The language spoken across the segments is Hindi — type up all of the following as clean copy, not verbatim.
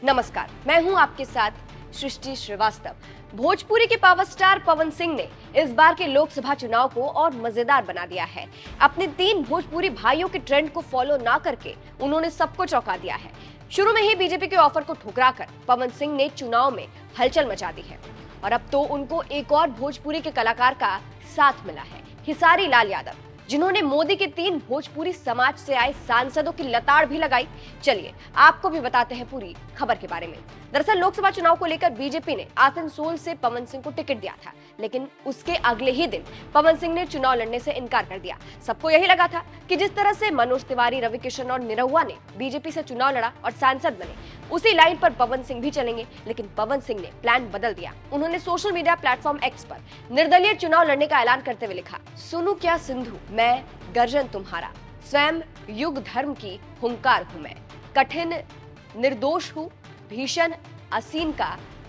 नमस्कार, मैं हूं आपके साथ सृष्टि श्रीवास्तव। भोजपुरी के पावर स्टार पवन सिंह ने इस बार के लोकसभा चुनाव को और मजेदार बना दिया है। अपने 3 भोजपुरी भाइयों के ट्रेंड को फॉलो ना करके उन्होंने सबको चौंका दिया है। शुरू में ही बीजेपी के ऑफर को ठुकराकर पवन सिंह ने चुनाव में हलचल मचा दी है और अब तो उनको एक और भोजपुरी के कलाकार का साथ मिला है, खेसारी लाल यादव, जिन्होंने मोदी के 3 भोजपुरी समाज से आए सांसदों की लताड़ भी लगाई। चलिए आपको भी बताते हैं पूरी खबर के बारे में। दरअसल लोकसभा चुनाव को लेकर बीजेपी ने आसनसोल से पवन सिंह को टिकट दिया था, लेकिन उसके अगले ही दिन पवन सिंह ने चुनाव लड़ने से इनकार कर दिया। सबको यही लगा था कि जिस तरह से मनोज तिवारी, रविकिशन और निरहुआ ने बीजेपी से चुनाव लड़ा और सांसद बने, उसी लाइन पर पवन सिंह भी चलेंगे। लेकिन पवन सिंह ने प्लान बदल दिया। उन्होंने सोशल मीडिया प्लेटफॉर्म एक्स पर निर्दलीय चुनाव लड़ने का ऐलान करते हुए लिखा, सुनू क्या सिंधु, मैं गर्जन तुम्हारा, स्वयं युग धर्म की हुंकार हूं मैं, कठिन निर्दोष हूं, भीषण असीम का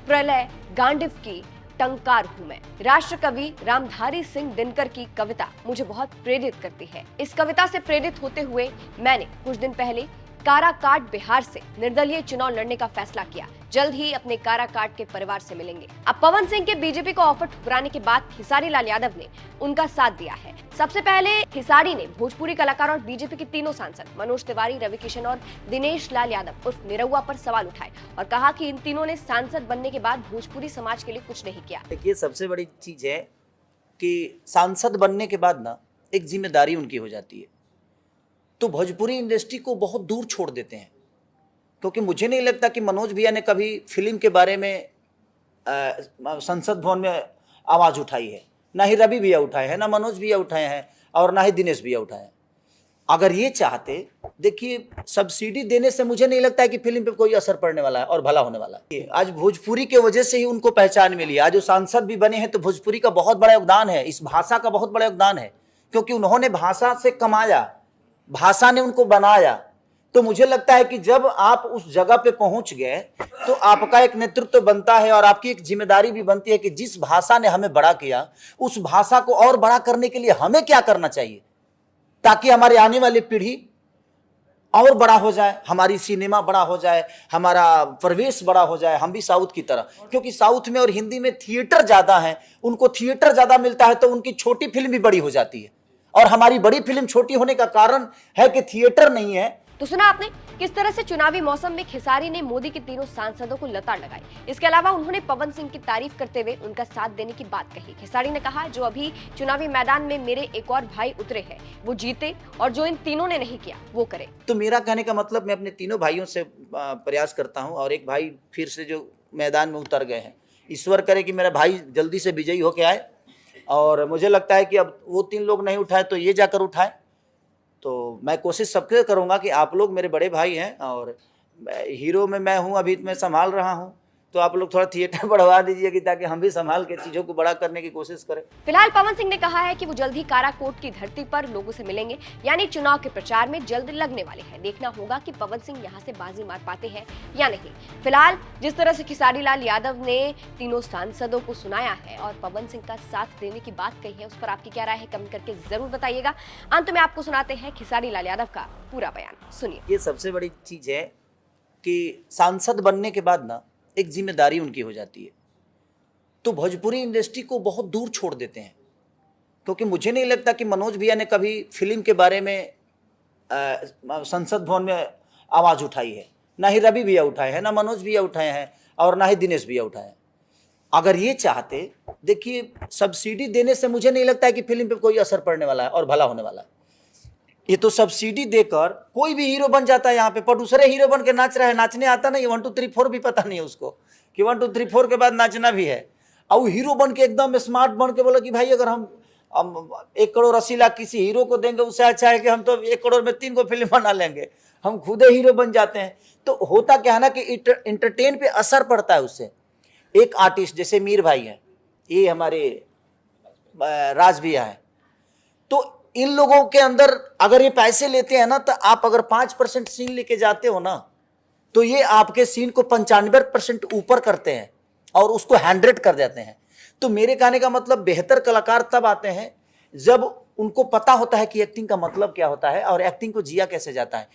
प्रलय गांडिव की टंकार हूं मैं। राष्ट्र कवि रामधारी सिंह दिनकर की कविता मुझे बहुत प्रेरित करती है। इस कविता से प्रेरित होते हुए मैंने कुछ दिन पहले काराकाट बिहार से निर्दलीय चुनाव लड़ने का फैसला किया। जल्द ही अपने काराकाट के परिवार से मिलेंगे। अब पवन सिंह के बीजेपी को ऑफर ठुकराने के बाद खेसारी लाल यादव ने उनका साथ दिया है। सबसे पहले खेसारी ने भोजपुरी कलाकार और बीजेपी के तीनों सांसद मनोज तिवारी, रविकिशन और दिनेश लाल यादव उर्फ निरहुआ पर सवाल उठाए और कहा कि इन तीनों ने सांसद बनने के बाद भोजपुरी समाज के लिए कुछ नहीं किया। देखिए, सबसे बड़ी चीज है कि सांसद बनने के बाद ना एक जिम्मेदारी उनकी हो जाती है, तो भोजपुरी इंडस्ट्री को बहुत दूर छोड़ देते हैं। क्योंकि मुझे नहीं लगता कि मनोज भैया ने कभी फिल्म के बारे में संसद भवन में आवाज़ उठाई है, ना ही रवि भैया उठाए हैं, ना मनोज भैया उठाए हैं और ना ही दिनेश भैया उठाए हैं। अगर ये चाहते, देखिए, सब्सिडी देने से मुझे नहीं लगता है कि फिल्म पे कोई असर पड़ने वाला है और भला होने वाला है। आज भोजपुरी के वजह से ही उनको पहचान मिली। आज जो सांसद भी बने हैं तो भोजपुरी का बहुत बड़ा योगदान है, इस भाषा का बहुत बड़ा योगदान है, क्योंकि उन्होंने भाषा से कमाया, भाषा ने उनको बनाया। तो मुझे लगता है कि जब आप उस जगह पे पहुंच गए तो आपका एक नेतृत्व बनता है और आपकी एक जिम्मेदारी भी बनती है कि जिस भाषा ने हमें बड़ा किया, उस भाषा को और बड़ा करने के लिए हमें क्या करना चाहिए, ताकि हमारी आने वाली पीढ़ी और बड़ा हो जाए, हमारी सिनेमा बड़ा हो जाए, हमारा प्रवेश बड़ा हो जाए, हम भी साउथ की तरह। क्योंकि साउथ में और हिंदी में थिएटर ज्यादा है, उनको थिएटर ज्यादा मिलता है, तो उनकी छोटी फिल्म भी बड़ी हो जाती है। और हमारी बड़ी फिल्म छोटी होने का कारण है कि थिएटर नहीं है। तो सुना आपने किस तरह से चुनावी मौसम में खेसारी ने मोदी के तीनों सांसदों को लताड़ लगाई। इसके अलावा उन्होंने पवन सिंह की तारीफ करते हुए उनका साथ देने की बात कही। खेसारी ने कहा, जो अभी चुनावी मैदान में मेरे एक और भाई उतरे हैं वो जीते, और जो इन तीनों ने नहीं किया वो करे। तो मेरा कहने का मतलब, मैं अपने तीनों भाइयों से प्रयास करता हूँ, और एक भाई फिर से जो मैदान में उतर गए हैं, ईश्वर करे कि मेरा भाई जल्दी से विजयी होके आए। और मुझे लगता है कि अब वो 3 लोग नहीं उठाए तो ये जाकर उठाए। तो मैं कोशिश सबके करूंगा कि आप लोग मेरे बड़े भाई हैं, और हीरो में मैं हूं, अभी मैं संभाल रहा हूं, तो आप लोग थोड़ा थिएटर बढ़वा दीजिए ताकि हम भी संभाल के चीजों को बड़ा करने की कोशिश करें। फिलहाल पवन सिंह ने कहा है कि वो जल्द ही काराकोट की धरती पर लोगों से मिलेंगे, यानी चुनाव के प्रचार में जल्द लगने वाले हैं। देखना होगा कि पवन सिंह यहां से बाजी मार पाते हैं या नहीं। फिलहाल जिस तरह से खेसारी लाल यादव ने तीनों सांसदों को सुनाया है और पवन सिंह का साथ देने की बात कही है, उस पर आपकी क्या राय है, कमेंट करके जरूर बताइएगा। अंत में आपको सुनाते हैं खेसारी लाल यादव का पूरा बयान, सुनिए। ये सबसे बड़ी चीज है कि सांसद बनने के बाद ना एक जिम्मेदारी उनकी हो जाती है, तो भोजपुरी इंडस्ट्री को बहुत दूर छोड़ देते हैं। क्योंकि मुझे नहीं लगता कि मनोज भैया ने कभी फिल्म के बारे में संसद भवन में आवाज़ उठाई है, ना ही रवि भैया उठाए हैं, ना मनोज भैया उठाए हैं और ना ही दिनेश भैया उठाए हैं। अगर ये चाहते, देखिए, सब्सिडी देने से मुझे नहीं लगता है कि फिल्म पे कोई असर पड़ने वाला है और भला होने वाला है। ये तो सब्सिडी देकर कोई भी हीरो बन जाता है। यहाँ पे पर दूसरे हीरो बन के नाच रहा है, नाचने आता नहीं, 1 2 3 4 भी पता नहीं है उसको कि 1 2 3 4 के बाद नाचना भी है। और वो हीरो बन के एकदम स्मार्ट बन के बोला कि भाई अगर हम 1 करोड़ 80 लाख किसी हीरो को देंगे, उससे अच्छा है कि हम तो 1 करोड़ में 3 को फिल्म बना लेंगे, हम खुद हीरो बन जाते हैं। तो होता क्या है ना कि इंटरटेन पे असर पड़ता है उससे। एक आर्टिस्ट जैसे मीर भाई है, ये हमारे राज भैया है, तो इन लोगों के अंदर अगर ये पैसे लेते हैं ना, तो आप अगर 5% सीन लेके जाते हो ना, तो ये आपके सीन को 95% ऊपर करते हैं और उसको 100 कर देते हैं। तो मेरे कहने का मतलब, बेहतर कलाकार तब आते हैं जब उनको पता होता है कि एक्टिंग का मतलब क्या होता है और एक्टिंग को जिया कैसे जाता है।